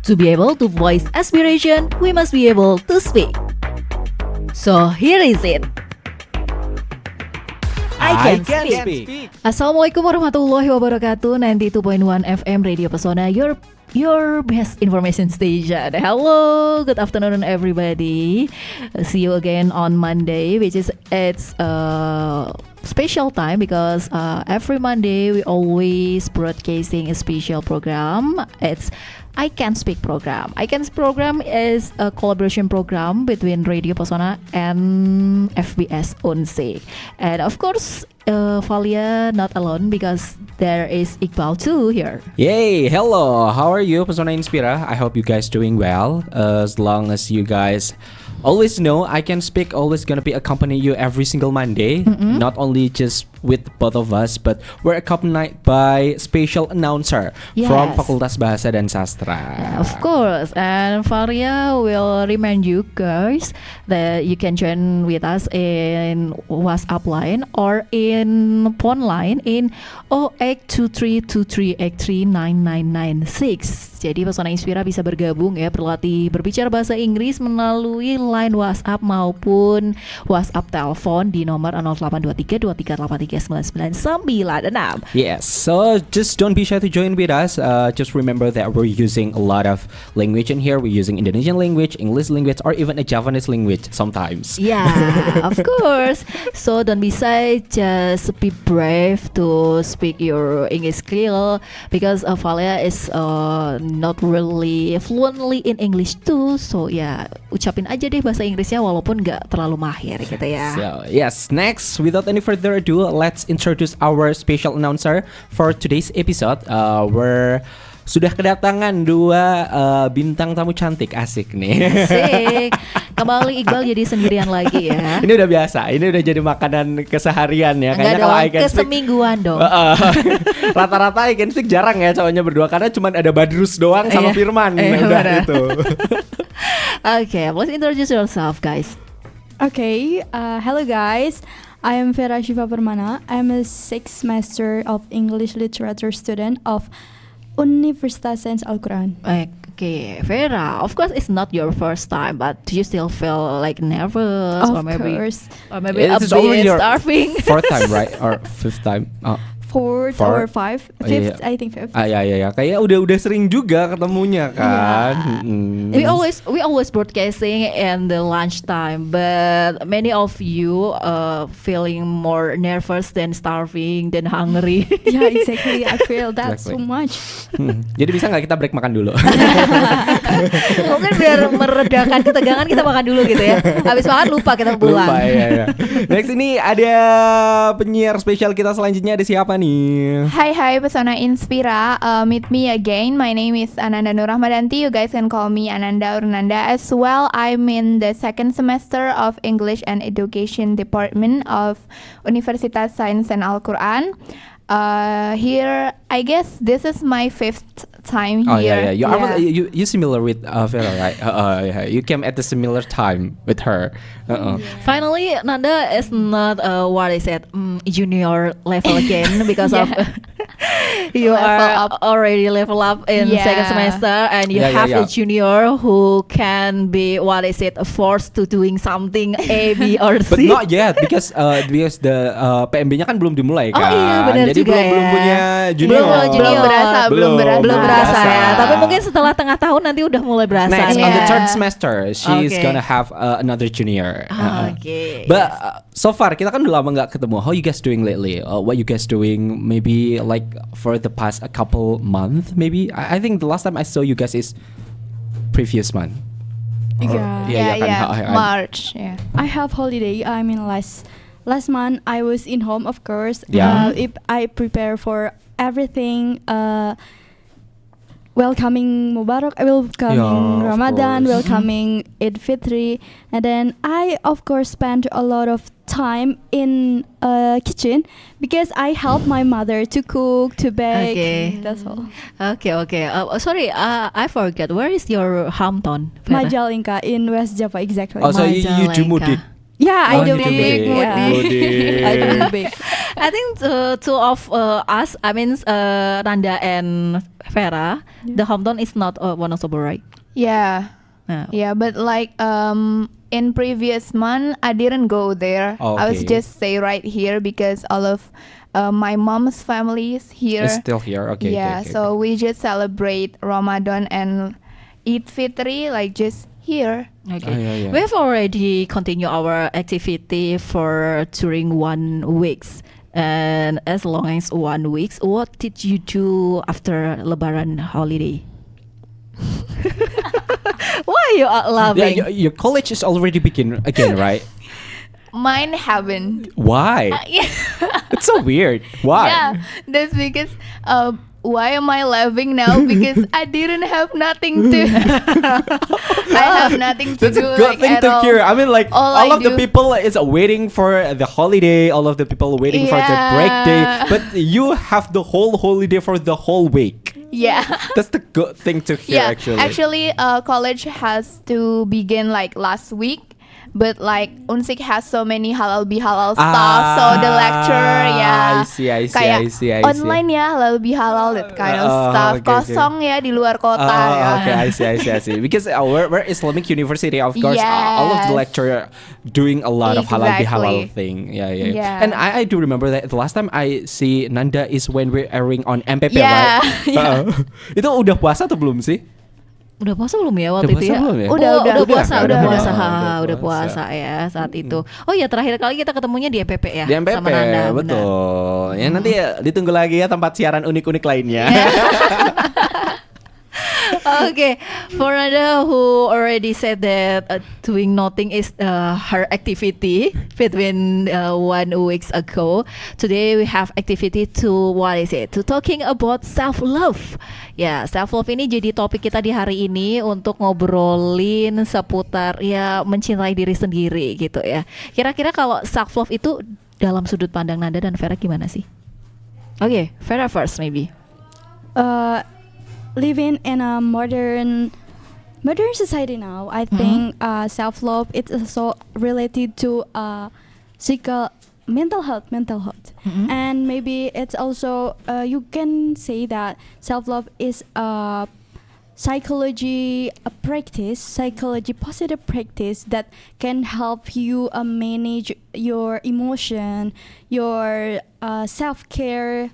To be able to voice aspiration, we must be able to speak. So here is it. I can speak. Assalamualaikum warahmatullahi wabarakatuh. 92.1 FM Radio Pesona, your best information station. Hello, good afternoon everybody. See you again on Monday, which is it's special time because every Monday we always broadcasting a special program. It's I Can Speak program. I Can Speak program is a collaboration program between Radio Pesona and FBS Unsik. And of course, Valia not alone because there is Iqbal too here. Yay! Hello! How are you, Pesona Inspira? I hope you guys doing well. As long as you guys always know, I Can Speak always gonna be accompanying you every single Monday. Not only just with both of us, but we're accompanied by special announcer from Fakultas Bahasa dan Sastra. Of course, and Varia will remind you guys that you can join with us in WhatsApp line or in phone line in 082323839996. Jadi Pesona Inspira bisa bergabung ya, berlatih berbicara bahasa Inggris melalui line WhatsApp maupun WhatsApp telepon di nomor 088323839996. Yes, so just don't be shy to join with us. Just remember that we're using a lot of language in here. We're using Indonesian language, English language, or even a Japanese language sometimes. Yeah, of course. So don't be shy, just be brave to speak your English skill because Valia is not really fluently in English too. So ya, ucapin aja deh bahasa Inggrisnya walaupun nggak terlalu mahir gitu ya. So yes, next, without any further ado, let's introduce our special announcer for today's episode. We're sudah kedatangan dua bintang tamu cantik, asik nih. Asik. Kembali Iqbal jadi sendirian lagi ya. Ini udah biasa, ini udah jadi makanan keseharian ya. Enggak dong, kesemingguan dong. Rata-rata I Can Speak jarang ya cowoknya berdua karena cuma ada Badrus doang sama Firman. Udah itu. Okay, please introduce yourself guys. Okay, hello guys. I am Vera Shiva Permana. I am a 6th semester of English literature student of Universitas Sains Al-Quran. Okay, Vera, of course it's not your first time, but do you still feel like nervous Of course. a bit starving? Fourth time, right? Or fifth time? Fourth or fifth? Fifth, I think fifth. Ya. Kayak udah sering juga ketemunya kan. We always broadcasting in the lunchtime, but many of you feeling more nervous than starving than hungry. Yeah, exactly. I feel that so much. Jadi bisa nggak kita break makan dulu? Mungkin biar meredakan ketegangan kita makan dulu gitu ya. Habis makan lupa kita pulang. Lupa ya. Next ini ada penyiar spesial kita selanjutnya, ada siapa nih? Hai Pesona Inspira, meet me again. My name is Ananda Nur Rahmadanti. You guys can call me Ananda or Nanda as well. I'm in the 2nd semester of English and Education Department of Universitas Sains and Al-Quran. Here, I guess this is my 5th time here. You similar with Vera, right? You came at the similar time with her. Finally, Nanda is not what I said junior level again because of you are already level up in 2nd semester and you have a junior who can be what I said forced to doing something A, B, or C. But not yet because the PMB-nya kan belum dimulai kan. Oh iya benar jadi juga belum punya junior. Belum berasa ya. Tapi mungkin setelah tengah tahun nanti udah mulai berasa. Next on the 3rd semester, she's gonna have another junior. Okay. But so far kita kan udah lama nggak ketemu. How you guys doing lately? What you guys doing? Maybe like for the past a couple months. Maybe I think the last time I saw you guys is previous month. March. Yeah. I have holiday. I mean last month I was in home, of course. If I prepare for everything. Welcoming Mubarak, welcoming Ramadan, welcoming Eid Fitri, and then I of course spent a lot of time in kitchen because I help my mother to cook, to bake. Okay. That's all. Okay. Sorry, I forget. Where is your hometown? Vera? Majalengka in West Java, exactly. Oh, so you do mudik? Yeah, Oh, I do you do bake. bake. Yeah. Bake. I do bake. I think two of us, I mean Nanda and Vera, the hometown is not Wonosobo, right? Yeah. No. Yeah, but like in previous month I didn't go there. I was Okay. just stay right here because all of my mom's family is here. It's still here. Okay. Yeah, okay, so we just celebrate Ramadan and Eid Fitri like just here. Okay. Oh, yeah. We have already continued our activity for during 1 weeks. And as long as 1 weeks, what did you do after Lebaran holiday? Why you are Yeah, laughing? your college is already begin again, right? Mine haven't. Why? Yeah. It's so weird. Why? Yeah, that's because why am I laughing now? Because I didn't have nothing to. I have nothing to That's do. a good like, thing at to all. hear. I mean, like All all I of the do- people is waiting for the holiday. All of the people waiting for the break day. Yeah. But you have the whole holiday for the whole week. Yeah. That's the good thing to hear. Yeah. Actually, College has to begin like last week. But like Unsik has so many halal bihalal stuff, so the lecture, I yeah, see, I see, kayak I see, I see. online ya halal bihalal that kind of Oh, stuff. okay, okay. Kosong ya di luar kota. Oh, ya. okay, I see, I see, I see. Because we're Islamic University, of course, all of the Yes. lecture doing a lot of halal bihalal Exactly. thing. Yeah, yeah. Yeah. And I do remember that the last time I see Nanda is when we're airing on MPP, Yeah, right? yeah. Itu udah puasa atau belum sih? Udah puasa belum ya waktu Udah itu puasa ya? belum ya? Udah puasa, kan? udah Udah, puasa, udah udah puasa ya saat itu. Oh ya terakhir kali kita ketemunya di MPP ya, Di MPP, sama Nanda. benar. betul. Ya nanti ya, ditunggu lagi ya tempat siaran unik-unik lainnya. Okay, for Nanda who already said that doing nothing is her activity between 1 weeks ago. Today we have activity to what is it? To talking about self love. Ya, self love ini jadi topik kita di hari ini untuk ngobrolin seputar ya mencintai diri sendiri gitu ya. Kira-kira kalau self love itu dalam sudut pandang Nanda dan Vera gimana sih? Oke, Vera first maybe. Living in a modern society now, I think self love it's also related to mental health, and maybe it's also you can say that self love is a psychology positive practice that can help you manage your emotion, your self care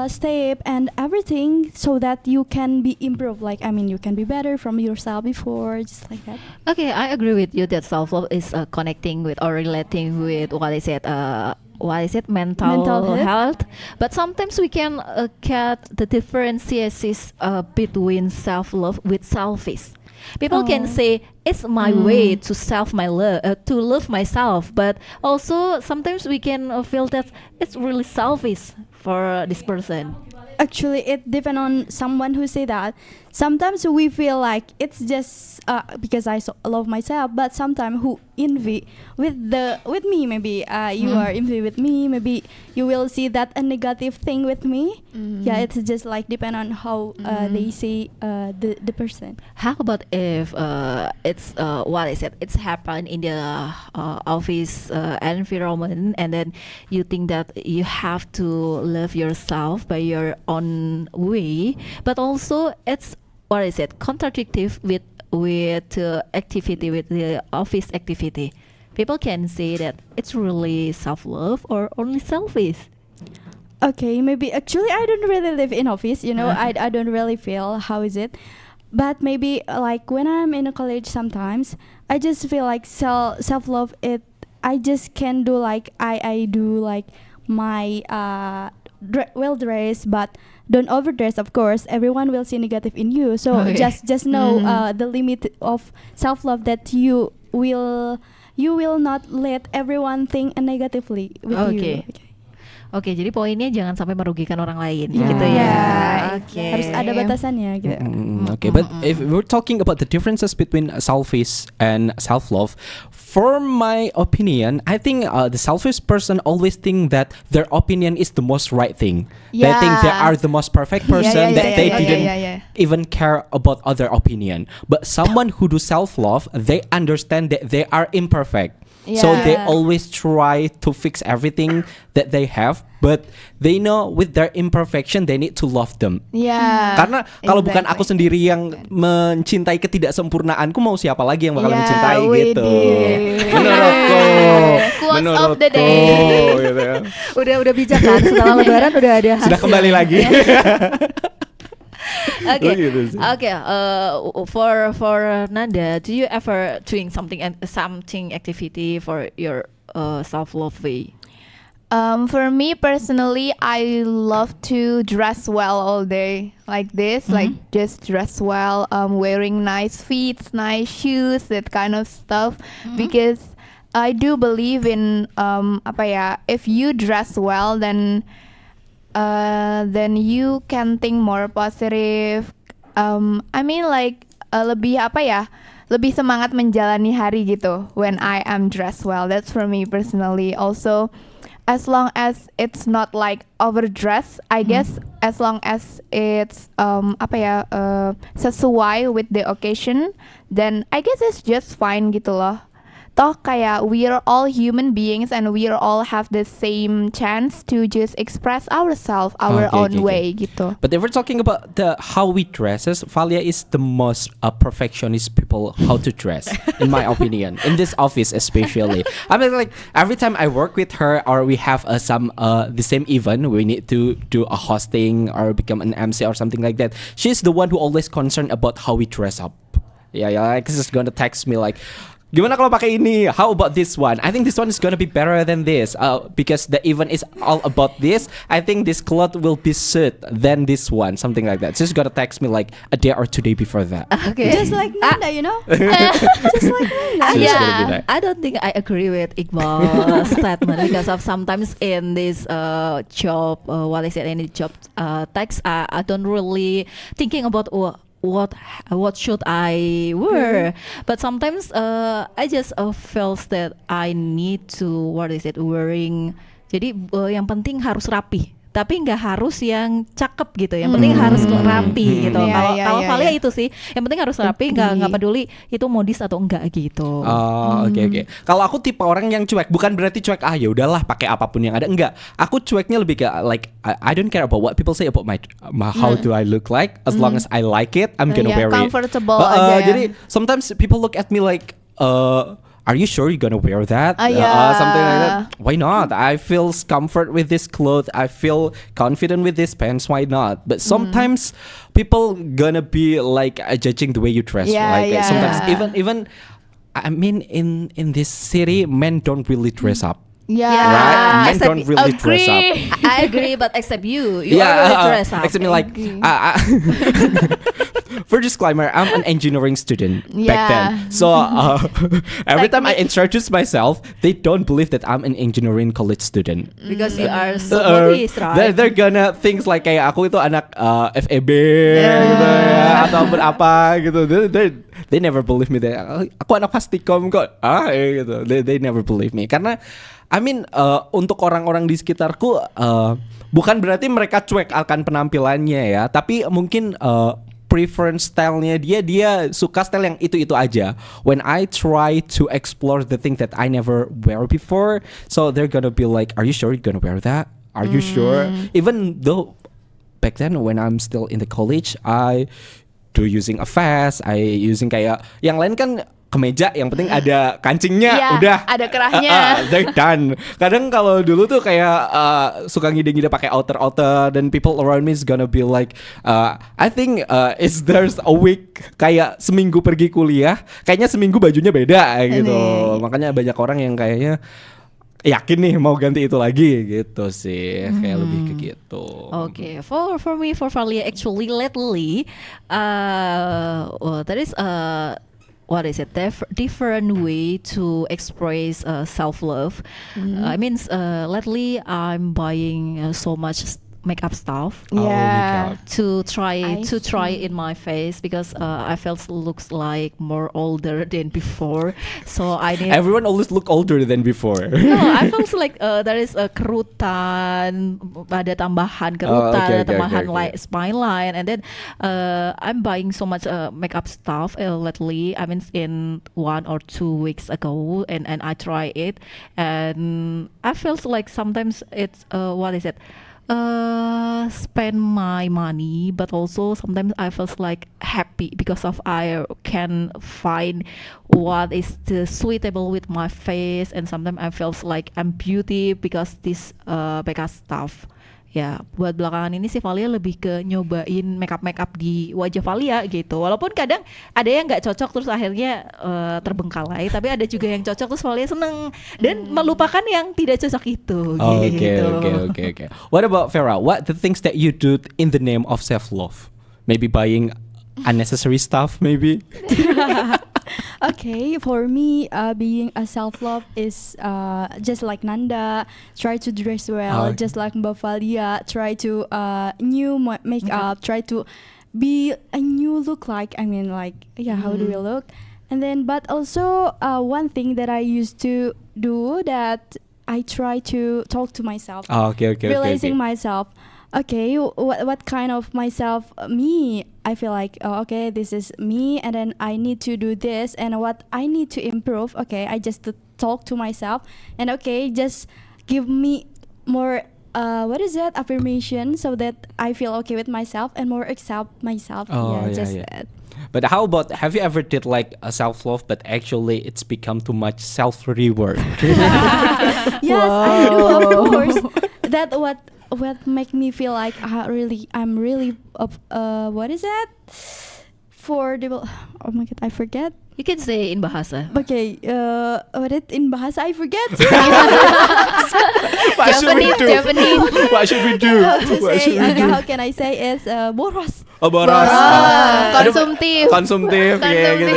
step and everything, so that you can be improved, like you can be better from yourself before, just like that. Okay, I agree with you that self love is connecting with or relating with what is it? Mental Mental health. But sometimes we can get the differences between self love with selfish. People can say it's my way to to love myself, but also sometimes we can feel that it's really selfish for this person. Actually, it depends on someone who say that. Sometimes we feel like it's just because I love myself, but sometimes who envy with me, maybe you are envy with me, maybe you will see that a negative thing with me. Yeah, it's just like depend on how they say the person. How about if it's it's happened in the office environment, and then you think that you have to love yourself by your own way, but also it's contradictive with activity, with the office activity. People can say that it's really self-love or only selfish. Okay, maybe actually I don't really live in office, I don't really feel how is it. But maybe like when I'm in a college sometimes, I just feel like self-love I just can do like I do like my well dressed, but don't overdress, of course. Everyone will see negative in you, so Okay. just know the limit of self-love, that you will not let everyone think negatively with Okay. you. Oke, jadi poinnya jangan sampai merugikan orang lain, Yeah. gitu ya. Yeah, Oke. Harus ada batasannya gitu. Okay, but if we're talking about the differences between selfish and self-love, for my opinion, I think the selfish person always think that their opinion is the most right thing. They think they are the most perfect person, that they didn't even care about other opinion. But someone who do self-love, they understand that they are imperfect. So they Yeah. always try to fix everything that they have, but they know with their imperfection they need to love them. Yeah. Karena kalau bukan aku exactly. sendiri yang mencintai ketidaksempurnaanku, mau siapa lagi yang bakal Yeah, mencintai gitu. widih. Menurutku. Quotes of the day. gitu ya. Udah bijak kan, setelah lebaran udah ada hasil. Sudah kembali lagi. Okay, Gitu sih. okay. For Nanda, do you ever doing something activity for your self love way? For me personally, I love to dress well all day, like this, like just dress well, wearing nice feet, nice shoes, that kind of stuff, because I do believe in apa ya, if you dress well, then you can think more positive. I mean like lebih apa ya, lebih semangat menjalani hari gitu. When I am dressed well, that's for me personally. Also, as long as it's not like overdressed, I guess as long as it's apa ya, sesuai with the occasion, then I guess it's just fine gitu loh. Toh kayak we are all human beings and we are all have the same chance to just express ourselves our Okay, own okay, way gitu. But if we're talking about the how we dresses, Valia is the most perfectionist people how to dress, in my opinion. In this office especially, I mean like every time I work with her or we have some the same event, we need to do a hosting or become an MC or something like that. She's the one who always concerned about how we dress up. Yeah, like she's gonna text me like, gimana kalau pakai ini? How about this one? I think this one is gonna be better than this. Because the event is all about this. I think this cloth will be suit than this one. Something like that. She's gonna text me like a day or 2 days before that. Okay, Just like Nanda, you know? Just like Nanda. She's Yeah. gonna be like, I don't think I agree with Iqbal's statement because of sometimes in this job, what I said, any job text, I don't really thinking about what should I wear, but sometimes I just feels that I need to wearing. Jadi yang penting harus rapi. Tapi nggak harus yang cakep gitu, yang penting harus rapi gitu. Iya, Kalau iya, kalau iya, Valia iya. itu sih, yang penting harus rapi, nggak peduli itu modis atau enggak gitu. oh oke. Kalau aku tipe orang yang cuek, bukan berarti cuek ya udahlah pakai apapun yang ada, enggak. Aku cueknya lebih ke like I don't care about what people say about my how do I look like, as long as I like it, I'm gonna Yeah, wear it. comfortable aja ya. Jadi sometimes people look at me like are you sure you're gonna wear that? Yeah. Something like that. Why not? I feel comfort with this clothes. I feel confident with this pants. Why not? But sometimes people gonna be like judging the way you dress. Yeah, like yeah. sometimes even I mean in this city, men don't really dress up. Yeah, Right? Men except- don't really dress up. agree. I agree, but except you already dress up. Except me like for disclaimer, I'm an engineering student back Yeah. then. So every Like time I me. introduce myself, they don't believe that I'm an engineering college student. Because you are so Uh, modest, right? they're gonna think like kayak aku itu anak FEB gitu ya, ataupun apa gitu. They never believe me that aku anak Fastikom kok. Gitu. They never believe me karena I mean untuk orang-orang di sekitarku bukan berarti mereka cuek akan penampilannya ya, tapi mungkin preference stylenya dia suka style yang itu aja. When I try to explore the thing that I never wear before, so they're gonna be like, are you sure you're gonna wear that? Are you sure? Even though back then when I'm still in the college, I do using a vest, I using kayak yang lain kan kemeja, yang penting ada kancingnya, Iya, udah ada kerahnya. they're done. Kadang kalau dulu tuh kayak suka ngide-ngide pakai outer dan people around me is gonna be like I think is there's a week kayak seminggu pergi kuliah, kayaknya seminggu bajunya beda gitu. Ini. Makanya banyak orang yang kayaknya yakin nih mau ganti itu lagi gitu sih, kayak lebih ke gitu. Okay, for me, for Valia, actually lately, that is what is it? Different way to express self love. I mean, lately I'm buying so much makeup stuff. Yeah. To try I in my face because I felt looks like more older than before. So I need. Everyone always look older than before. No, I felt like there is a kerutan, ada tambahan kerutan, okay, ada tambahan okay. like smile line, and then I'm buying so much makeup stuff lately. I mean, in 1 or 2 weeks ago, and I try it, and I felt like sometimes it's what is it? Spend my money, but also sometimes I feel like happy because of I can find what is the suitable with my face, and sometimes I feel like I'm beauty because this makeup stuff. Ya, buat belakangan ini sih Valia lebih ke nyobain makeup di wajah Valia gitu. Walaupun kadang ada yang nggak cocok terus akhirnya terbengkalai, tapi ada juga yang cocok terus Valia seneng dan melupakan yang tidak cocok itu. Gitu. Okay. What about Farah? What the things that you do in the name of self-love? Maybe buying unnecessary stuff, maybe? Okay, for me, being a self-love is just like Nanda, try to dress well, just like Mbak Valia, try to new makeup, try to be a new look like, I mean like, how do we look? And then, but also one thing that I used to do that I try to talk to myself, realizing myself. Okay, what kind of myself me? I feel like okay, this is me, and then I need to do this, and what I need to improve. Okay, I just talk to myself, and okay, just give me more affirmation, so that I feel okay with myself and more accept myself. That. But how about, have you ever did like a self-love, but actually it's become too much self-reward? Yes, I do, of course. That what make me feel like I'm really what is that? For the, oh my god, I forget. You can say in bahasa. Okay, what it in bahasa I forget. What should we do? What should we do? How can I say is boros. Oh, boros. Konsumtif. Yeah, gitu.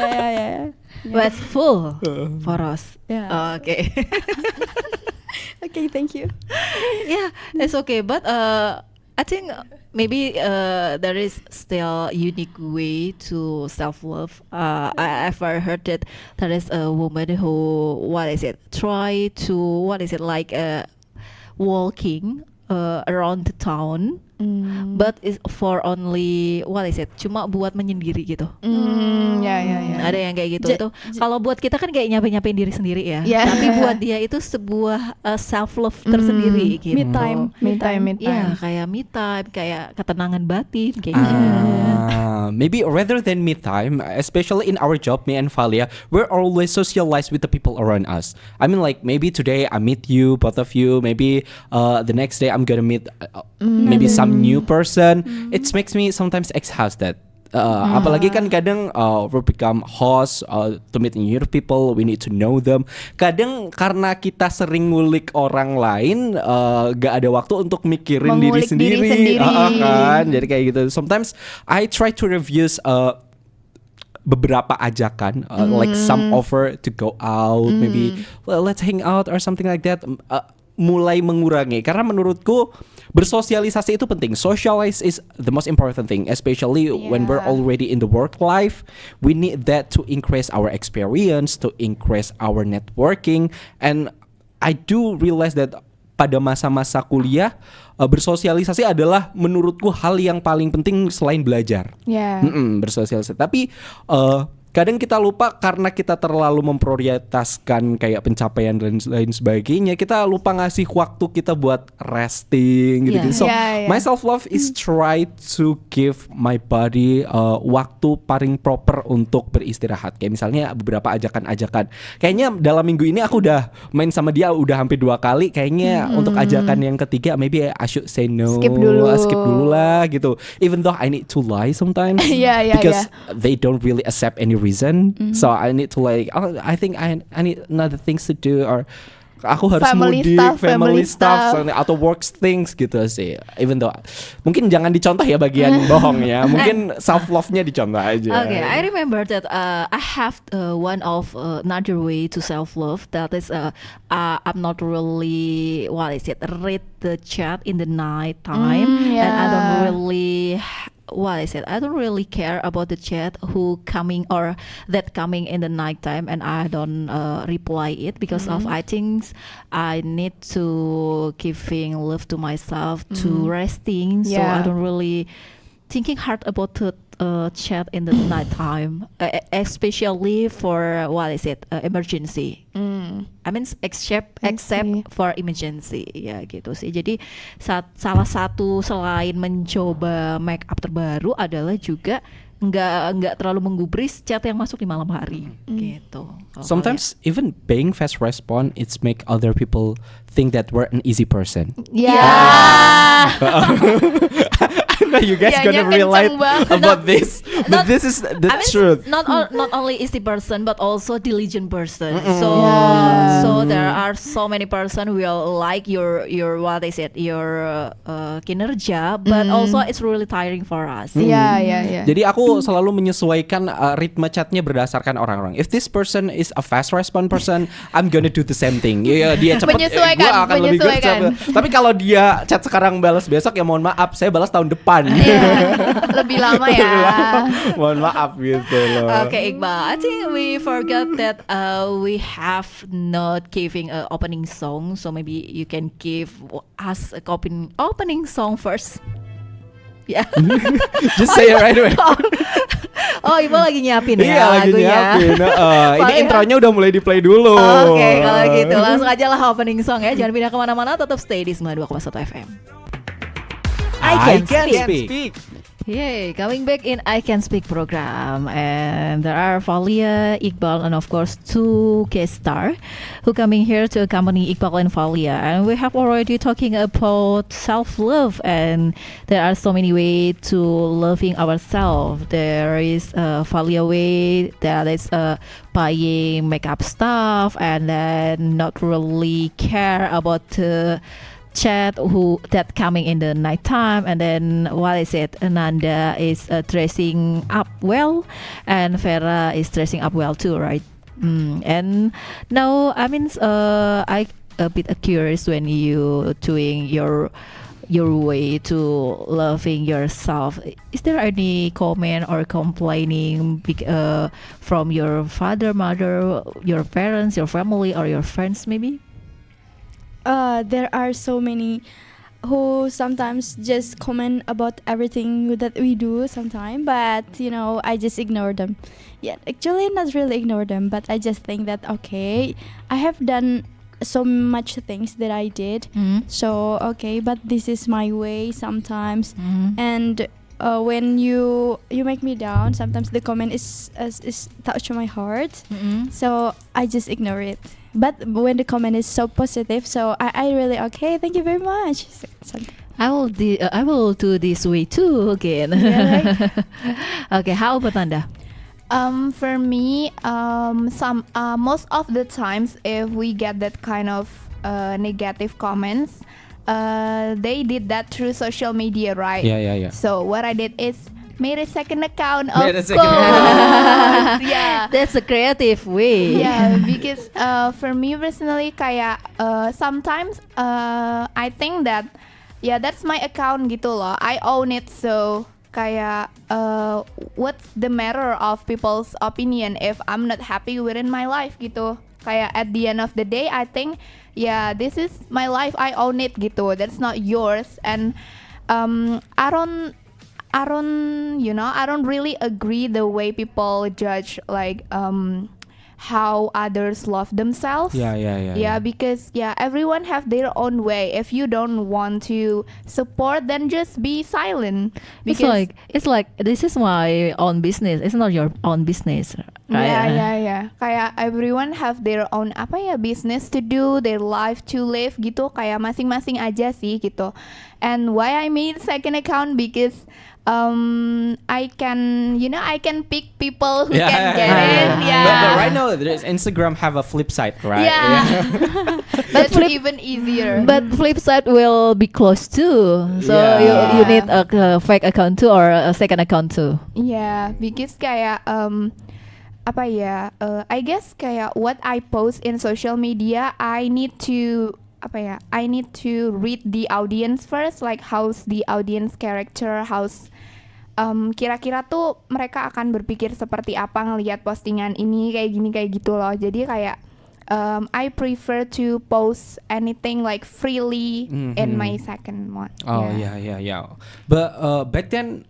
Yeah. Wasteful. Boros. Yeah. Okay. Okay, thank you. Yeah, it's okay. But I think maybe there is still unique way to self-love. I've heard that there is a woman who try to like walking around the town. But it's for only cuma buat menyendiri gitu. Ada yang kayak gitu. Itu kalau buat kita kan kayak nyapain diri sendiri ya. Tapi buat dia itu sebuah self love tersendiri gitu. Me time. Iya, kayak me time, kayak ketenangan batin kayak gitu. Maybe rather than me time, especially in our job, me and Valia, we're always socialized with the people around us. I mean, like maybe today I meet you, both of you. Maybe the next day I'm gonna meet maybe some new person. It makes me sometimes exhausted. Apalagi kan kadang we become host to meet new people, we need to know them. Kadang karena kita sering ngulik orang lain, gak ada waktu untuk mikirin diri sendiri. Kan? Jadi kayak gitu. Sometimes I try to review beberapa ajakan, like some offer to go out, maybe let's hang out or something like that. Mulai mengurangi, karena menurutku bersosialisasi itu penting. Socialize is the most important thing, especially when we're already in the work life. We need that to increase our experience, to increase our networking. And I do realize that pada masa-masa kuliah, bersosialisasi adalah menurutku hal yang paling penting selain belajar. Bersosialisasi. Tapi kadang kita lupa karena kita terlalu memprioritaskan kayak pencapaian dan lain sebagainya. Kita lupa ngasih waktu kita buat resting gitu. So my self love is try to give my body waktu paling proper untuk beristirahat. Kayak misalnya beberapa ajakan-ajakan. Kayaknya dalam minggu ini aku udah main sama dia udah hampir 2 kali. Kayaknya untuk ajakan yang ketiga maybe I should say no. Skip dulu lah gitu. Even though I need to lie sometimes. Because they don't really accept any reason. So I need to like, I think I need another things to do, or aku harus Family mudik, stuff, family family stuff, stuff. atau work things gitu sih. Even though mungkin jangan dicontoh ya bagian bohongnya, mungkin self love-nya dicontoh aja. Okay, I remember that I have one of another way to self love. That is, I'm not really read the chat in the night time, and I don't yeah. really I don't really care about the chat who coming or that coming in the night time, and I don't reply it because of I think I need to giving love to myself to resting, so I Yeah. don't really thinking hard about the chat in the night time, especially for emergency. I mean except see. for emergency ya gitu sih. Jadi salah satu selain mencoba make up terbaru adalah juga nggak terlalu menggubris chat yang masuk di malam hari gitu. Kalau Sometimes even paying fast response, it's make other people think that we're an easy person. Yeah. I know you guys Iya-nya gonna relate kenceng banget. about this, but Not- this is the I mean, truth. not only is the person but also diligent person. Yeah. So there are so many person will like your kinerja, but also it's really tiring for us. Yeah, yeah. Jadi aku selalu menyesuaikan ritme chatnya berdasarkan orang-orang. If this person is a fast response person, I'm gonna do the same thing. Iya, dia cepet, Menyesuaikan, gua akan lebih menyesuaikan. cepet. Tapi kalau dia chat sekarang balas besok, ya mohon maaf, saya balas tahun depan. Iya. Lebih lama ya. Mohon maaf gitu loh. Okay, Iqbal. I think we forgot that we have not giving a opening song, so maybe you can give us a opening song first. Yeah. Just say it right away. Oh, Iqbal lagi nyiapin ya Iya, lagi lagunya. nyiapin. Ini Soalnya- intronya udah mulai di play dulu. Oke, kalau gitu langsung aja lah opening song ya. Jangan pindah kemana-mana, tetap stay di 92,1 FM. I can speak. Yay, coming back in I Can Speak program, and there are Valia, Iqbal, and of course two guest star who coming here to accompany Iqbal and Valia, and we have already talking about self-love, and there are so many ways to loving ourselves. There is Valia way that is buying makeup stuff and then not really care about the chat who that coming in the night time, and then Ananda is dressing up well, and Vera is dressing up well too, right? And now I mean I a bit curious when you doing your way to loving yourself. Is there any comment or complaining from your father, mother, your parents, your family, or your friends maybe? There are so many who sometimes just comment about everything that we do sometimes, but I just ignore them. Yeah, actually not really ignore them, but I just think that okay, I have done so much things that I did, so okay, but this is my way sometimes. And when you make me down, sometimes the comment is touch my heart, so I just ignore it. But when the comment is so positive, so I really okay, thank you very much. I will do this way too again. Yeah, Okay, how about Anda? For me, most of the times, if we get that kind of negative comments, they did that through social media, right? Yeah. So what I did is made a second account. Made Of a second course. Yeah. That's a creative way. Yeah, because for me personally, kayak sometimes I think that that's my account gitu loh. I own it, so kayak what's the matter of people's opinion if I'm not happy within my life gitu. Kayak at the end of the day, I think this is my life, I own it gitu. That's not yours, and I don't really agree the way people judge like how others love themselves. Yeah. Because everyone have their own way. If you don't want to support, then just be silent. Because It's like this is my own business. It's not your own business, right? yeah. Kayak everyone have their own business to do, their life to live gitu. Kayak masing-masing aja sih gitu. And why I made second account because I can pick people who Yeah, can yeah, get yeah, it. yeah. Yeah. But right now, there's Instagram have a flip side, right? Yeah. That's flip- even easier. But flip side will be closed too. So Yeah. you need a fake account too or a second account too. Yeah, because kayak I guess kayak what I post in social media, I need to read the audience first, like how's the audience character, how's kira-kira tuh mereka akan berpikir seperti apa ngelihat postingan ini kayak gini kayak gitu loh. Jadi kayak I prefer to post anything like freely in my second one. Oh yeah. But back then,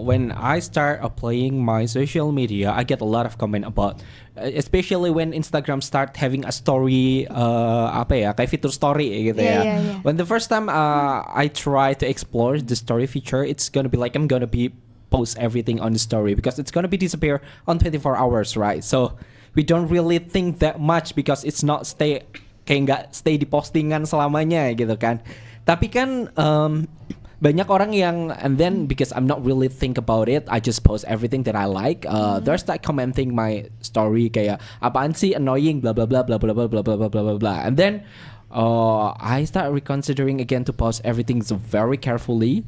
when I start playing my social media, I get a lot of comment about, especially when Instagram start having a story, kayak fitur story gitu ya. Yeah. When the first time I try to explore the story feature, it's gonna be like I'm gonna be post everything on the story because it's gonna be disappear on 24 hours, right? So we don't really think that much because it's not nggak stay di postingan selamanya gitu kan. Tapi kan banyak orang yang, and then because I'm not really think about it, I just post everything that I like. There's like commenting my story kayak apaan sih annoying blah blah blah blah blah blah blah blah blah blah blah, and then I start reconsidering again to post everything so very carefully.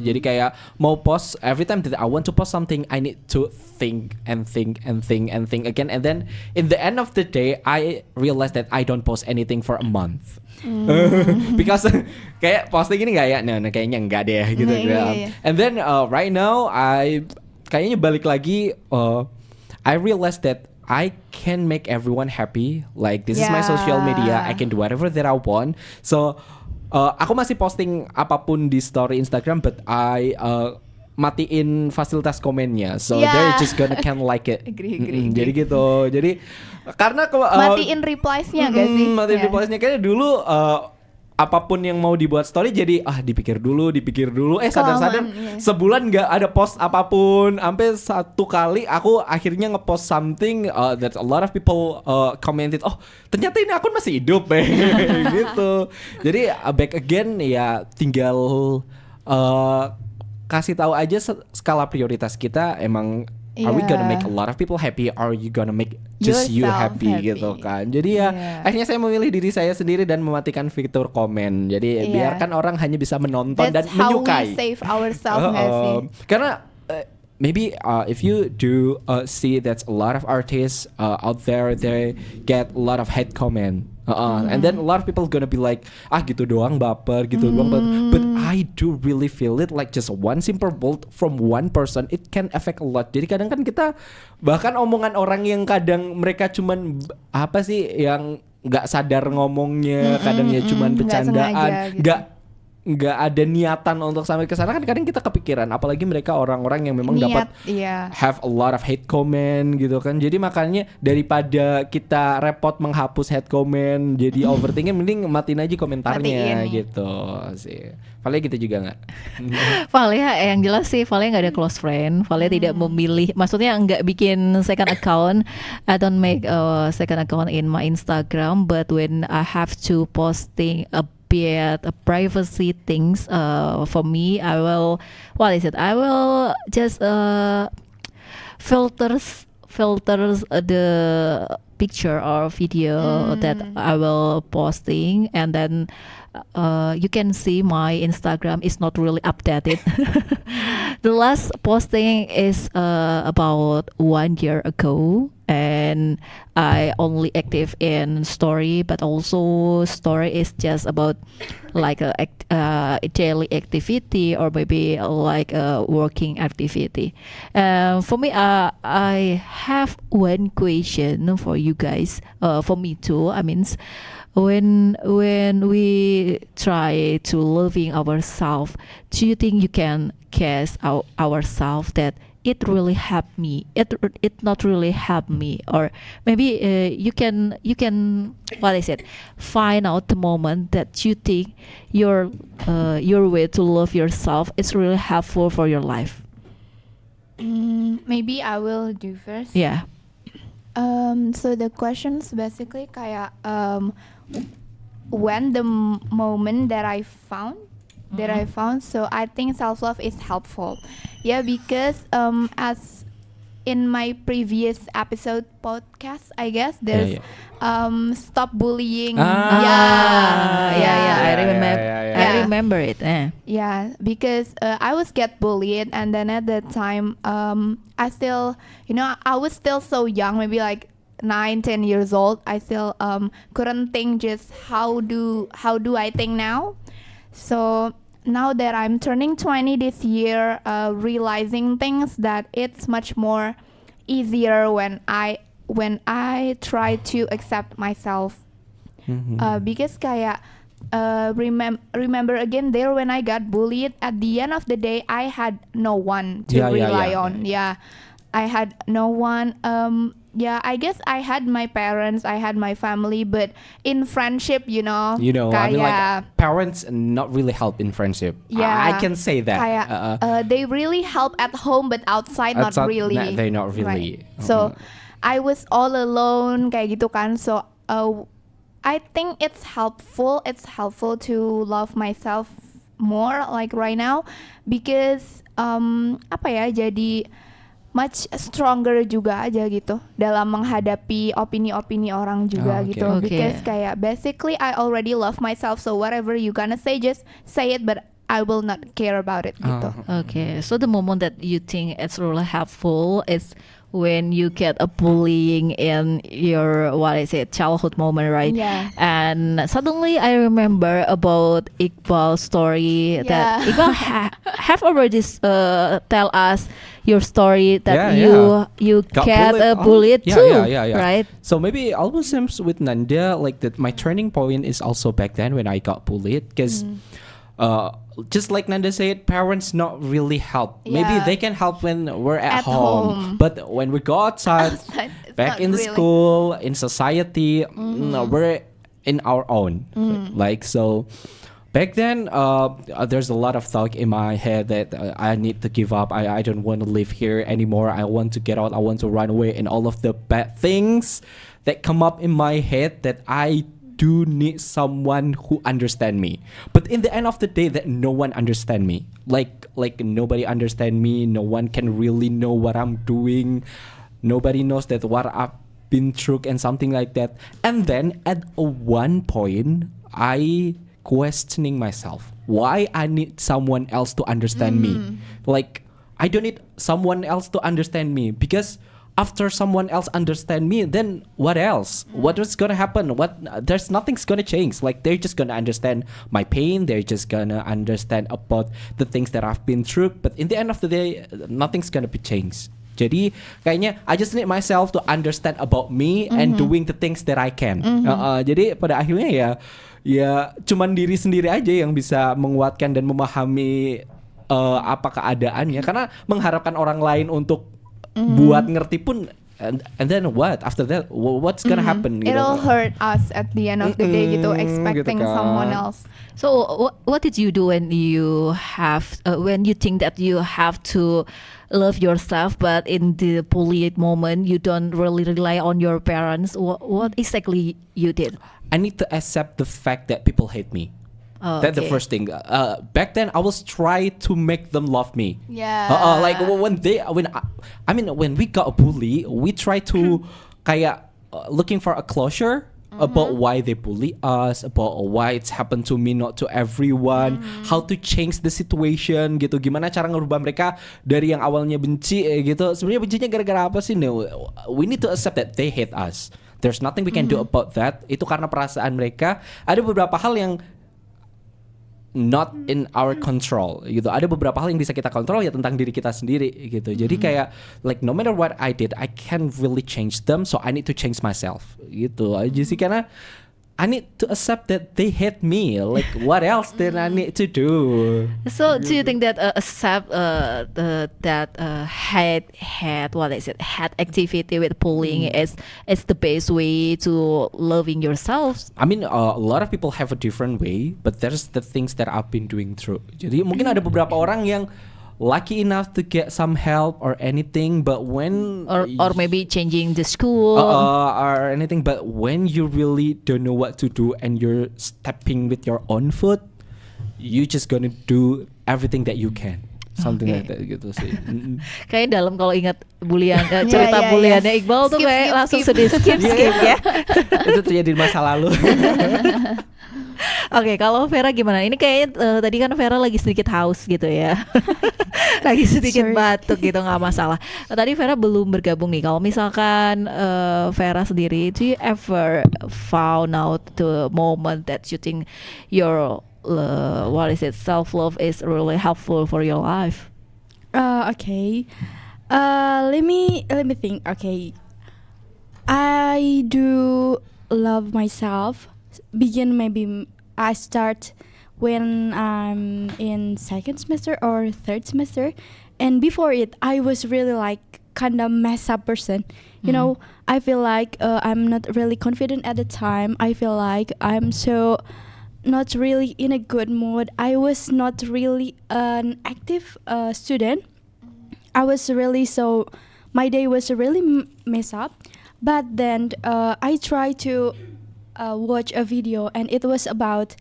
Jadi kayak mau post, every time that I want to post something, I need to think again. And then in the end of the day, I realized that I don't post anything for a month. Because kayak posting ini kayak, nah kayaknya enggak deh gitu. Yeah. And then right now, I kayaknya balik lagi, I realized that I can make everyone happy. Like this is my social media. I can do whatever that I want. So aku masih posting apapun di story Instagram, but I matiin fasilitas komennya. So they're just gonna can like it. Agree. Jadi gitu. Jadi karena Matiin replies-nya gak sih? matiin Yeah. replies-nya kayaknya dulu. Apapun yang mau dibuat story jadi dipikir dulu sadar-sadar Kelamaan, iya. sebulan nggak ada post apapun, sampai satu kali aku akhirnya ngepost something that a lot of people commented, oh ternyata ini akun masih hidup gitu. Jadi back again ya, tinggal kasih tahu aja skala prioritas kita, emang are we gonna make a lot of people happy, or are you gonna make just you Yourself happy happy. gitu kan. Jadi ya akhirnya saya memilih diri saya sendiri dan mematikan fitur komen. Jadi biarkan orang hanya bisa menonton That's dan menyukai. how we save ourselves gak sih? Karena maybe if you do see that a lot of artists out there, they get a lot of hate comment. And then a lot of people gonna be like, gitu doang baper, gitu doang baper. But I do really feel it like just one simple word from one person, it can affect a lot. Jadi kadang kan kita, bahkan omongan orang yang kadang mereka cuman apa sih yang nggak sadar ngomongnya, kadang ya cuman bercandaan, nggak ada niatan untuk sampai ke sana, kan kadang kita kepikiran, apalagi mereka orang-orang yang memang dapat have a lot of hate comment gitu kan. Jadi makanya daripada kita repot menghapus hate comment jadi overthinking, mending matiin aja komentarnya gitu sih. Valia gitu juga nggak? Valia yang jelas sih, Valia nggak ada close friend. Valia tidak memilih, maksudnya nggak bikin second account. I don't make a second account in my Instagram, but when I have to posting a privacy things for me, I will I will just filters the picture or video that I will posting, and then you can see my Instagram is not really updated. The last posting is about 1 year ago, and I only active in story, but also story is just about like a daily activity, or maybe like a working activity. For me, I have one question for you guys, for me too. I mean, when we try to loving ourselves, do you think you can guess ourselves that it really helped me, it not really helped me, or maybe you can find out the moment that you think your way to love yourself is really helpful for your life? Maybe I will do first. Yeah. So the question's basically kayak when the moment that I found that I found. So I think self-love is helpful. Yeah, because as in my previous episode podcast, I guess there's stop bullying. I remember. yeah. I remember it. Yeah, because I was get bullied, and then at that time, I still, I was still so young, maybe like 9-10 years old. I still couldn't think just how do I think now. So now that I'm turning 20 this year, realizing things that it's much more easier when I try to accept myself. Because kayak remember again there when I got bullied, at the end of the day I had no one to rely on. I had no one. I guess I had my parents, I had my family, but in friendship, I mean, like parents not really help in friendship. I can say that. They really help at home, but outside not really. They're not really. Right. So I was all alone, kayak gitu kan. So I think it's helpful. It's helpful to love myself more, like right now, because jadi much stronger juga aja gitu dalam menghadapi opini-opini orang juga gitu. Because kayak basically I already love myself, so whatever you gonna say, just say it, but I will not care about it gitu. Okay, so the moment that you think it's really helpful is when you get a bullying in your childhood moment, right? Yeah. And suddenly I remember about Iqbal's story that Iqbal have already tell us your story that you get bullied too, right? So maybe almost same with Nanda, like that. My turning point is also back then when I got bullied, because just like Nanda said, parents not really help. Maybe they can help when we're at home, but when we go outside back in the school, in society, we're in our own. Like, so back then, there's a lot of thought in my head that I need to give up. I don't want to live here anymore. I want to get out. I want to run away, and all of the bad things that come up in my head, that I do need someone who understand me. But in the end of the day, that no one understand me. Like nobody understand me. No one can really know what I'm doing. Nobody knows that what I've been through and something like that. And then at one point, I questioning myself why I need someone else to understand me. Like, I don't need someone else to understand me, because after someone else understand me, then what else? What is gonna happen? There's nothing's gonna change. Like, they're just gonna understand my pain. They're just gonna understand about the things that I've been through. But in the end of the day, nothing's gonna be changed. Jadi kayaknya I just need myself to understand about me and doing the things that I can. Jadi pada akhirnya ya cuman diri sendiri aja yang bisa menguatkan dan memahami apa keadaannya. Karena mengharapkan orang lain untuk buat ngerti pun, and then what after that, what's gonna happen gitu. It'll hurt us at the end of the day gitu, expecting gitu kan. someone else. So what did you do when you think that you have to love yourself, but in the bullied moment you don't really rely on your parents? What exactly you did? I need to accept the fact that people hate me. That's the first thing. Back then, I was trying to make them love me. Like when we got a bully, we try to kayak looking for a closure about why they bully us, about why it's happened to me, not to everyone, how to change the situation gitu. Gimana cara ngerubah mereka dari yang awalnya benci gitu. Sebenarnya bencinya gara-gara apa sih? No, we need to accept that they hate us. There's nothing we can do about that. Itu karena perasaan mereka. Ada beberapa hal yang not in our control gitu. Ada beberapa hal yang bisa kita kontrol ya tentang diri kita sendiri gitu. Jadi kayak like no matter what I did, I can't really change them, so I need to change myself gitu aja sih. Karena I need to accept that they hate me. Like, what else did I need to do? So do you think that accept hate activity with bullying is the best way to loving yourself? I mean, a lot of people have a different way, but there's the things that I've been doing through. Jadi mungkin ada beberapa orang yang lucky enough to get some help or anything, but when or maybe changing the school or anything, but when you really don't know what to do and you're stepping with your own foot, you just gonna do everything that you can. Something like that gitu sih. Kayak dalam kalau ingat bulian cerita buliannya Iqbal tuh kayak langsung sedih skip ya. Itu terjadi di masa lalu. Oke, kalau Vera gimana? Ini kayaknya tadi kan Vera lagi sedikit haus gitu ya. Lagi sedikit batuk gitu, nggak masalah. Tadi Vera belum bergabung nih. Kalau misalkan Vera sendiri, do you ever found out the moment that you think your self love is really helpful for your life? Okay. Let me think. Okay. I do love myself. Maybe I start when I'm in second semester or third semester, and before it I was really like kind of mess up person. You know, I feel like I'm not really confident at the time. I feel like I'm so not really in a good mood. I was not really an active student. I was really my day was really messed up. But then I tried to watch a video, and it was about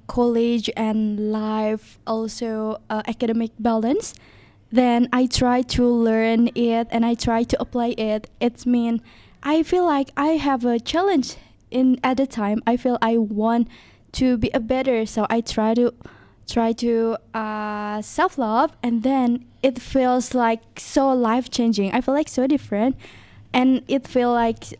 college and life, also academic balance. Then I try to learn it and I try to apply it. It's mean I feel like I have a challenge at the time. I feel I want to be a better, so I try to self-love, and then it feels like so life-changing. I feel like so different, and it feel like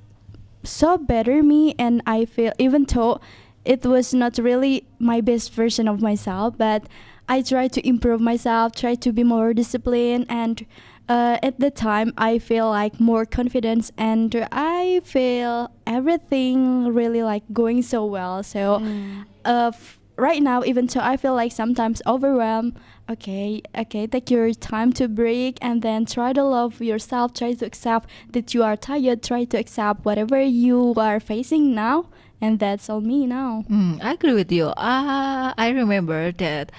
so better me. And I feel, even though it was not really my best version of myself, but I try to improve myself, try to be more disciplined, and at the time I feel like more confidence, and I feel everything really like going so well. So right now, even though I feel like sometimes overwhelmed, okay, take your time to break, and then try to love yourself, try to accept that you are tired, try to accept whatever you are facing now, and that's all me now. I agree with you. I remember that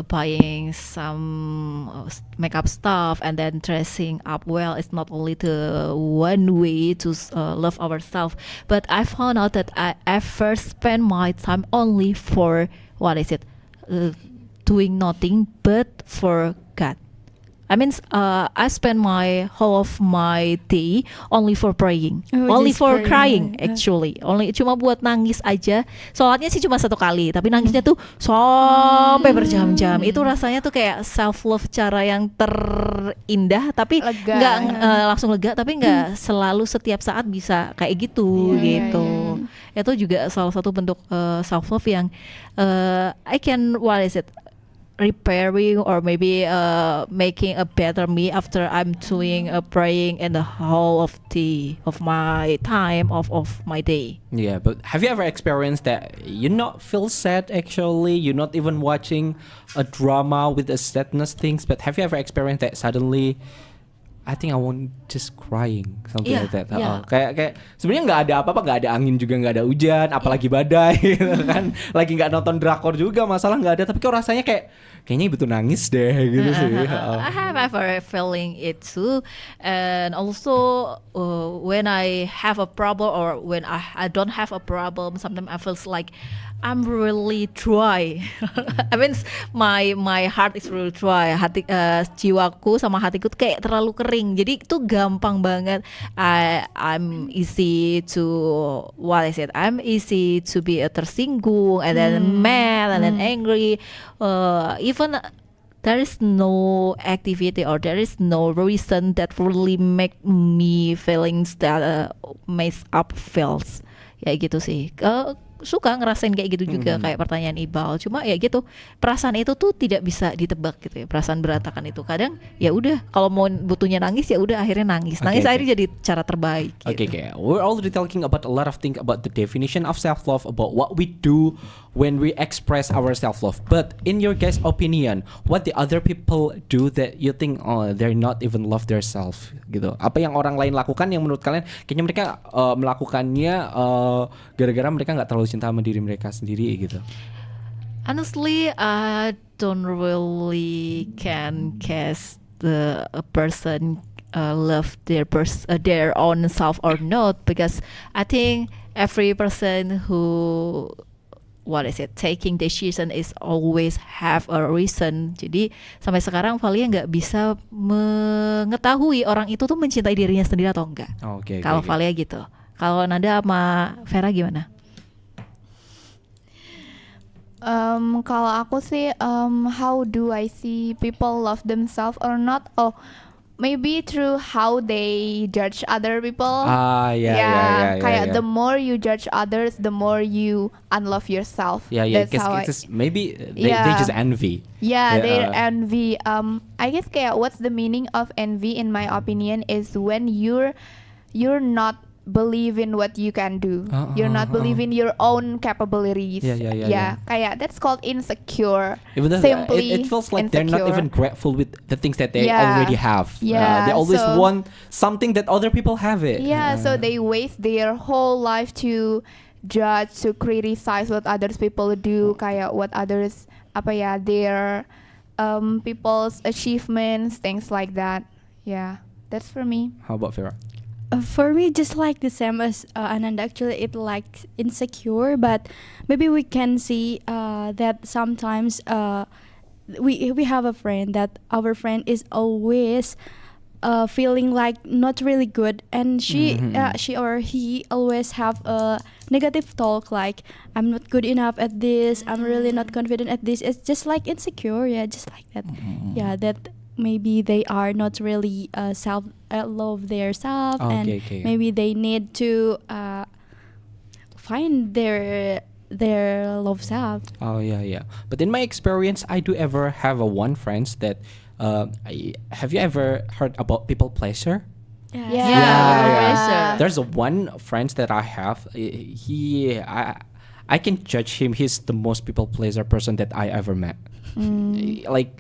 buying some makeup stuff and then dressing up well is not only the one way to love ourselves, but I found out that I ever spend my time only for doing nothing but for God. I mean, I spend my whole of my day only for praying, only for crying actually, only cuma buat nangis aja. Sholatnya sih cuma 1 kali, tapi nangisnya tuh sampai berjam-jam. Itu rasanya tuh kayak self love cara yang terindah, tapi nggak langsung lega, tapi nggak selalu setiap saat bisa kayak gitu gitu. Itu juga salah satu bentuk self love yang I can repairing or maybe making a better me after I'm doing praying in the whole of my time of my day. Yeah, but have you ever experienced that you not feel sad actually? You're not even watching a drama with the sadness things, but have you ever experienced that suddenly I think I want just crying, something like that. Kayak sebenarnya nggak ada apa-apa, nggak ada angin juga, nggak ada hujan, apalagi badai, gitu kan. Lagi nggak nonton drakor juga, masalah nggak ada. Tapi kok rasanya kayaknya butuh nangis deh, gitu sih. I have ever feeling it too, and also when I have a problem or when I don't have a problem, sometimes I feels like I'm really dry. I mean, my heart is really dry. Jiwaku sama hatiku tuh kayak terlalu kering. Jadi itu gampang banget. I'm easy to I'm easy to be tersinggung, and then mad, and then angry. Even there is no activity or there is no reason that really make me feelings that mess up feels. Ya gitu sih. Suka ngerasain kayak gitu juga, kayak pertanyaan Iqbal. Cuma ya gitu, perasaan itu tuh tidak bisa ditebak gitu ya, perasaan berantakan itu. Kadang ya udah, kalau mau butuhnya nangis ya udah akhirnya nangis. Nangis akhirnya jadi cara terbaik gitu. Okay. We're already talking about a lot of things about the definition of self love, about what we do when we express our self love. But in your guys' opinion, what the other people do that you think they're not even love their self gitu? Apa yang orang lain lakukan yang menurut kalian kayaknya mereka melakukannya gara-gara mereka nggak terlalu cinta sama diri mereka sendiri gitu? Honestly, I don't really can guess a person love their own self or not, because I think every person who what is it, taking decision is always have a reason. Jadi sampai sekarang Valia nggak bisa mengetahui orang itu tuh mencintai dirinya sendiri atau enggak. Oke. Kalau Valia gitu. Kalau Nanda sama Vera gimana? Kalau aku sih, how do I see people love themselves or not? Oh, maybe through how they judge other people. Yeah. Kayak the more you judge others, the more you unlove yourself. Yeah. That's how Because maybe they just envy. Yeah, they envy. I guess kayak what's the meaning of envy in my opinion is when you're not believe in what you can do. You're not believe in your own capabilities. Yeah. Kayak that's called insecure. Even though Simply it feels like they're not insecure. even grateful with the things that they already have. Yeah, They always so- want something that other people have it. Yeah, so they waste their whole life to judge, to criticize what others people do, kayak what others their people's achievements, things like that. Yeah, that's for me. How about Vera? For me, just like the same as Ananda, actually, it like insecure, but maybe we can see that sometimes we have a friend that our friend is always feeling like not really good, and she or he always have a negative talk like I'm not good enough at this, I'm really not confident at this. It's just like insecure, just like that. That maybe they are not really self love their self, and Okay. maybe they need to find their love self. Oh yeah. But in my experience, I do ever have one friends that have you ever heard about people pleasure? Yeah. There's one friend that I have. I can judge him. He's the most people pleaser person that I ever met. Like,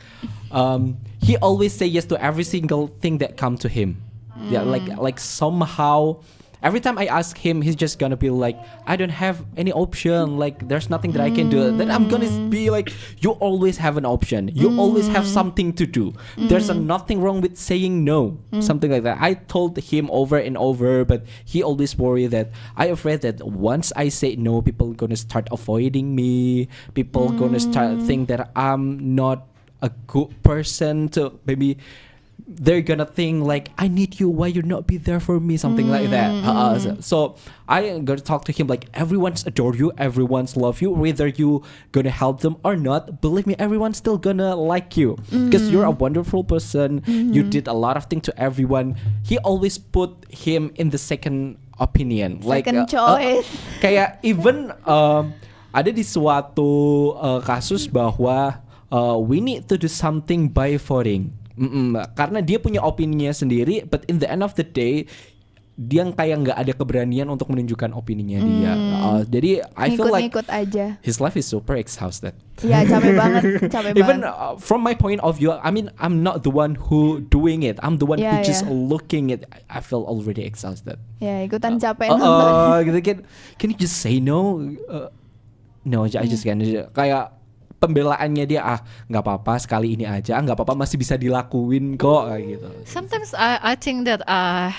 he always say yes to every single thing that come to him. Yeah, like somehow. Every time I ask him, he's just gonna be like, I don't have any option. Like, there's nothing that I can do. Then I'm gonna be like, you always have an option. You always have something to do. There's nothing wrong with saying no. Something like that. I told him over and over, but he always worry that I afraid that once I say no, people gonna start avoiding me. People gonna start think that I'm not a good person to maybe. They're gonna think like, I need you, why you not be there for me, something like that. So I gonna talk to him like, everyone's adore you, everyone's love you, whether you gonna help them or not. Believe me, everyone's still gonna like you because you're a wonderful person. You did a lot of things to everyone. He always put him in the second opinion, Second choice. Kayak even ada di suatu kasus bahwa we need to do something by voting. Karena dia punya opininya sendiri, but in the end of the day dia kayak nggak ada keberanian untuk menunjukkan opininya dia. Jadi I feel like Ngikut aja. his life is super exhausted. Ya capek banget, capek Even banget. from my point of view, I mean, I'm not the one who doing it. I'm the one who just looking it. I feel already exhausted. Ya ikutan capek nonton. Gitu can you just say no? No, I just can't. Kayak pembelaannya dia nggak apa-apa sekali ini aja, nggak apa-apa masih bisa dilakuin kok kayak gitu. Sometimes I think that I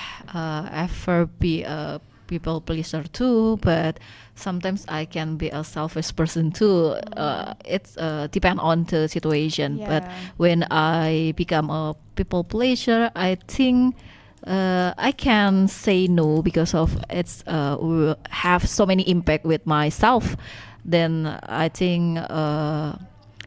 ever be a people pleaser too, but sometimes I can be a selfish person too. It's depend on the situation. But when I become a people pleaser, I think I can say no because of it's will have so many impact with myself. Then I think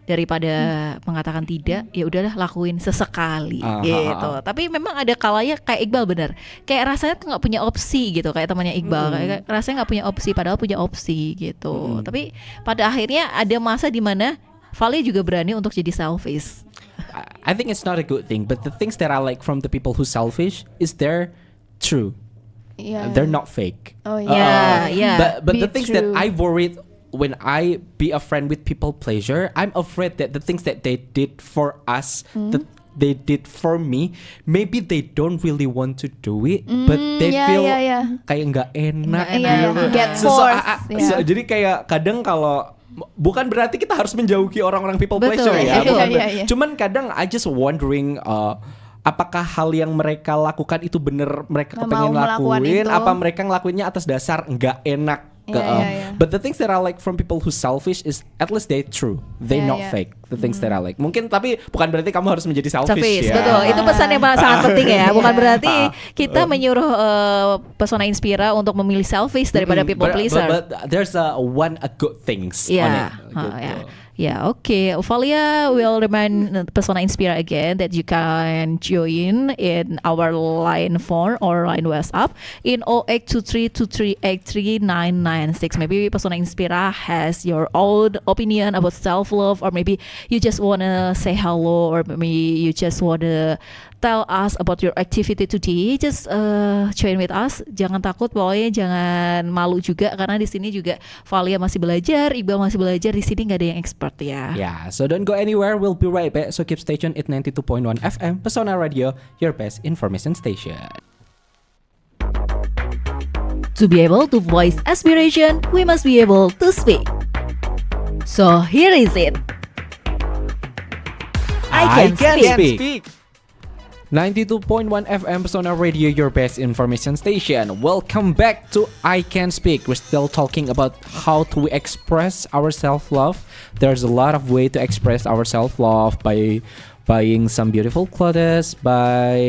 daripada mengatakan tidak, ya udahlah lakuin sesekali gitu. Tapi memang ada kalanya kayak Iqbal bener, kayak rasanya tuh nggak punya opsi gitu, kayak temannya Iqbal, kayak rasanya nggak punya opsi padahal punya opsi gitu. Tapi pada akhirnya ada masa di mana Valia juga berani untuk jadi selfish. I think it's not a good thing, but the things that I like from the people who selfish is they're true. They're not fake. Oh yeah. But the Be things true. that I worried when I be a friend with people pleasure, I'm afraid that the things that they did for us, that they did for me, maybe they don't really want to do it, but they feel kayak nggak enak gitu. Get forced. So, jadi kayak kadang kalau bukan berarti kita harus menjauhi orang-orang people Betul, pleasure ya, betul. bukan Iya. Cuman kadang I just wondering apakah hal yang mereka lakukan itu bener mereka Nggak kepengen mau melakukan lakuin, itu. apa mereka ngelakuinnya atas dasar nggak enak Yeah. But the things that I like from people who selfish is at least they true. They not fake. The things that I like. Mungkin tapi bukan berarti kamu harus menjadi selfish ya. Betul. Itu pesan yang sangat penting ya. Bukan berarti kita menyuruh Pesona Inspira untuk memilih selfish daripada people pleaser. But there's a good things on it. Gitu. Yeah, okay. Valia will remind Pesona Inspira again that you can join in our line phone or line WhatsApp in 082323839996. Maybe Pesona Inspira has your own opinion about self-love, or maybe you just wanna say hello, or maybe you just wanna tell us about your activity today. Just join with us. Jangan takut, pokoknya jangan malu juga, karena di sini juga Valia masih belajar, Iqbal masih belajar. Di sini nggak ada yang expert ya. Yeah, so don't go anywhere. We'll be right back. So keep station at 92.1 FM Pesona Radio, your best information station. To be able to voice aspiration, we must be able to speak. So here is it. I can speak. 92.1 FM Pesona Radio, your best information station. Welcome back to I Can Speak. We're still talking about how to express our self-love. There's a lot of way to express our self-love by buying some beautiful clothes, by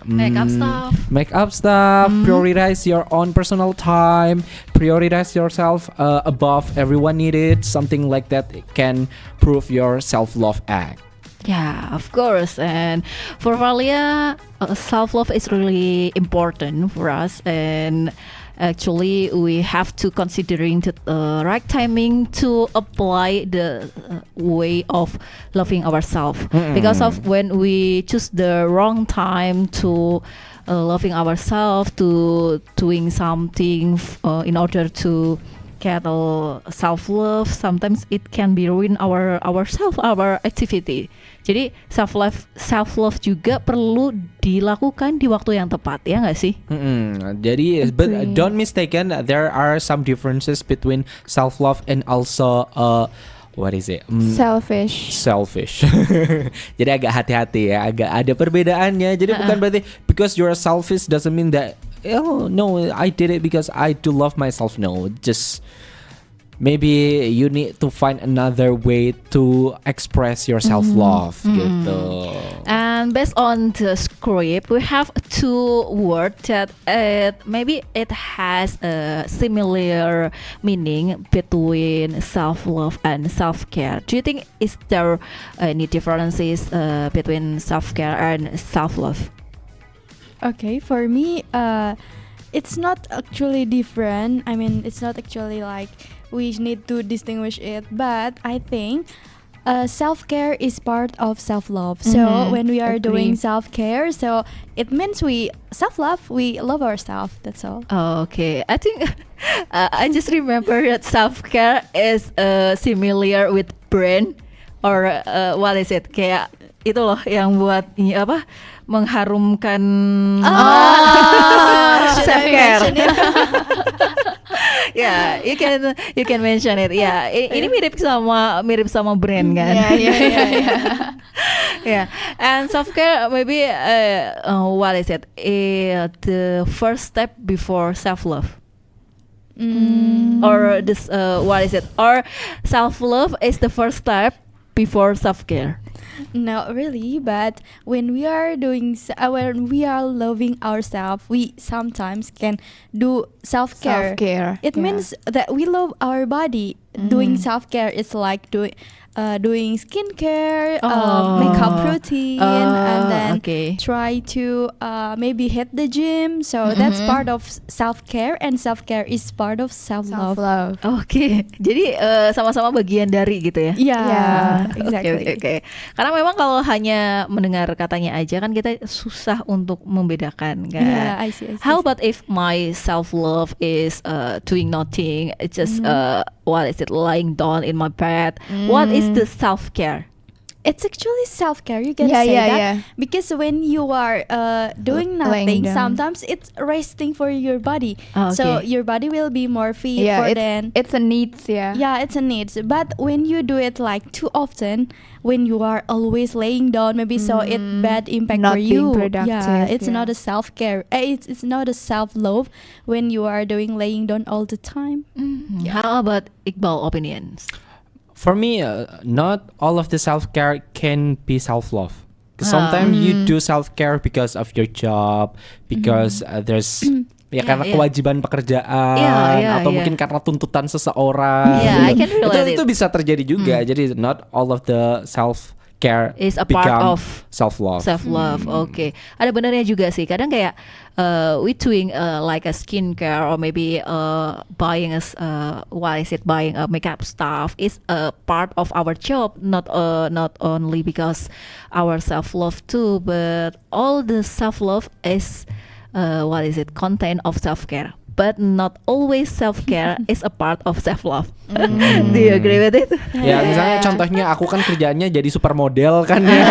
makeup stuff, prioritize your own personal time, prioritize yourself above everyone needed. Something like that can prove your self-love act. Yeah, of course. And for Valia, self-love is really important for us. And actually, we have to considering the right timing to apply the way of loving ourselves. Because of when we choose the wrong time to loving ourselves, to doing something in order to get self-love, sometimes it can be ruin our activity. Jadi self-love juga perlu dilakukan di waktu yang tepat, ya nggak sih? Jadi, but don't mistaken, there are some differences between self-love and also selfish. Jadi agak hati-hati ya, agak ada perbedaannya. Jadi bukan berarti because you're selfish doesn't mean that no, I did it because I do love myself. No, just maybe you need to find another way to express your self-love gitu. And based on the script, we have two words that maybe it has a similar meaning between self-love and self-care. Do you think is there any differences between self-care and self-love? Okay, for me, it's not actually different. I mean, it's not actually like we need to distinguish it, but I think self-care is part of self-love. So when we are doing self-care, so it means we self-love, we love ourselves. That's all. Okay, I think I just remember that self-care is similar with brain, or what is it? Kayak itu loh yang buat mengharumkan self-care. Yeah, you can mention it. Yeah, ini mirip sama brand kan. Yeah. Yeah, and self-care maybe what is it? The first step before self-love. Or this what is it? Or self-love is the first step before self-care. Not really, but when we are when we are loving ourselves, we sometimes can do self-care. It means that we love our body. Doing self-care is like doing skincare, makeup routine, and then try to maybe hit the gym. So that's part of self-care, and self-care is part of self-love. Oke, jadi sama-sama bagian dari gitu ya? Yeah, exactly. Okay. Karena memang kalau hanya mendengar katanya aja kan kita susah untuk membedakan kan. Yeah, I see. How about if my self-love is doing nothing, it's just what is it, lying down in my bed? What is the self-care? it's actually self-care. You can say that because when you are doing nothing, sometimes it's resting for your body. So your body will be more fit for then. It's a needs, Yeah, it's a needs. But when you do it like too often, when you are always laying down, maybe so it bad impact not for you. being productive, It's not a self-care. It's not a self-love when you are doing laying down all the time. How about Iqbal opinions? For me, not all of the self-care can be self-love. Because sometimes you do self-care because of your job, because there's karena kewajiban pekerjaan atau mungkin karena tuntutan seseorang. I can relate itu bisa terjadi juga. Jadi not all of the self-care is a part of self-love. Okay. Ada benarnya juga sih. Kadang kayak we doing like a skincare or maybe buying buying a makeup stuff is a part of our job, not only because our self-love too, but all the self-love is content of self-care, but not always self-care is a part of self-love. Do you agree with it? Ya misalnya contohnya aku kan kerjaannya jadi supermodel kan ya.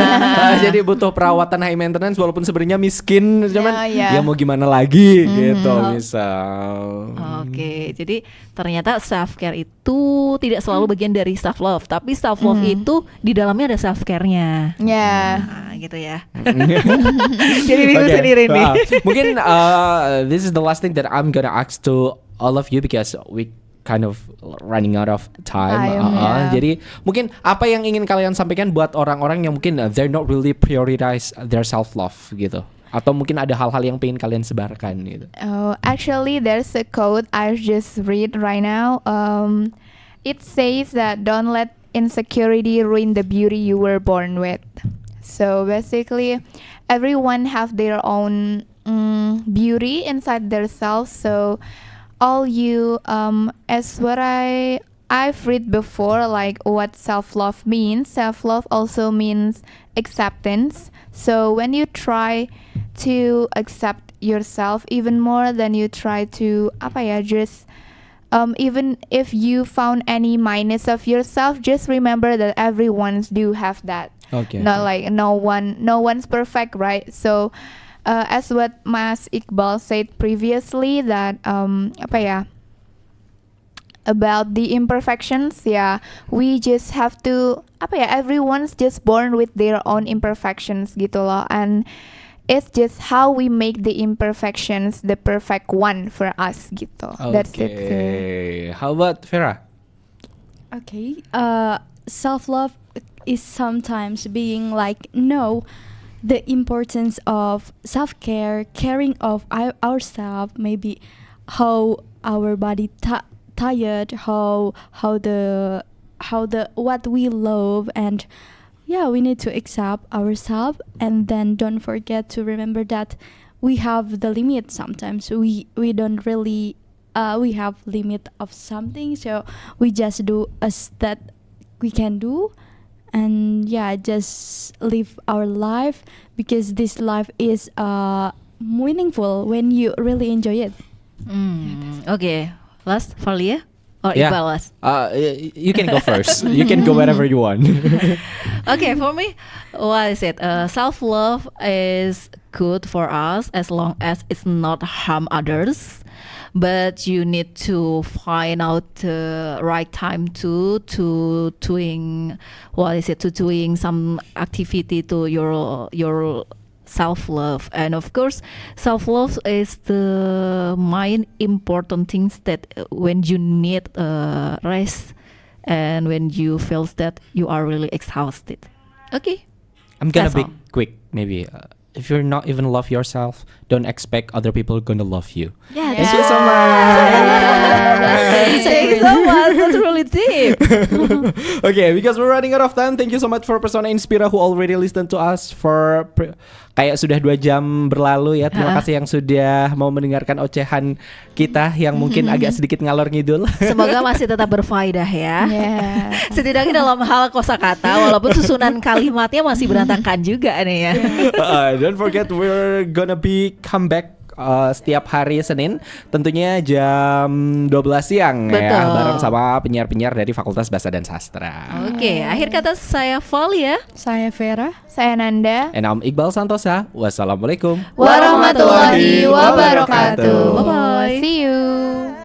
Jadi butuh perawatan high maintenance walaupun sebenarnya miskin, cuman ya mau gimana lagi gitu misal. Oke, jadi ternyata self-care itu tidak selalu bagian dari self-love, tapi self-love itu di dalamnya ada self-care-nya. Nah, gitu ya. Jadi bingung sendiri nih. Mungkin this is the last thing that I'm gonna ask to all of you because we kind of running out of time. Jadi mungkin apa yang ingin kalian sampaikan buat orang-orang yang mungkin they're not really prioritize their self-love gitu. Atau mungkin ada hal-hal yang pengen kalian sebarkan gitu. Actually there's a quote I just read right now. It says that don't let insecurity ruin the beauty you were born with. So basically everyone have their own beauty inside themselves. So all you as what I've read before, like what self-love means. Self-love also means acceptance. So when you try to accept yourself even more than you try to just even if you found any minus of yourself, just remember that everyone's do have that. Not like no one's perfect, right? So as what Mas Iqbal said previously that about the imperfections, we just have to everyone's just born with their own imperfections gitu loh, and it's just how we make the imperfections the perfect one for us gitu. That's it. How about Farah? Okay. Self-love is sometimes being like the importance of self-care, caring of ourselves, maybe how our body tired, how the what we love, and we need to accept ourselves, and then don't forget to remember that we have the limit. Sometimes we don't really we have limit of something, so we just do as that we can do. And just live our life because this life is meaningful when you really enjoy it. Okay, last Valia or Iqbal last? You can go first. You can go wherever you want. Okay, for me, what is it? Self-love is good for us as long as it's not harm others. But you need to find out the right time to doing some activity to your self-love. And of course self-love is the main important things that when you need rest and when you feel that you are really exhausted. Okay, I'm gonna be quick maybe. If you're not even love yourself, don't expect other people gonna love you. Yeah, thank you so much. Thank you so much. That's really deep. Okay, because we're running out of time. Thank you so much for Persona Inspira who already listened to us for kayak sudah 2 jam berlalu ya. Terima kasih yang sudah mau mendengarkan ocehan kita yang mungkin agak sedikit ngalor ngidul. Semoga masih tetap berfaedah ya. Setidaknya dalam hal kosakata, walaupun susunan kalimatnya masih berantakan juga nih ya. Don't forget we're gonna be come back setiap hari Senin, tentunya jam 12 siang Betul. ya, bareng sama penyiar-penyiar dari Fakultas Bahasa dan Sastra. Oke, akhir kata saya Val ya. Saya Vera. Saya Nanda. And I'm Iqbal Santosa. Wassalamualaikum Warahmatullahi wabarakatuh. Bye-bye. See you.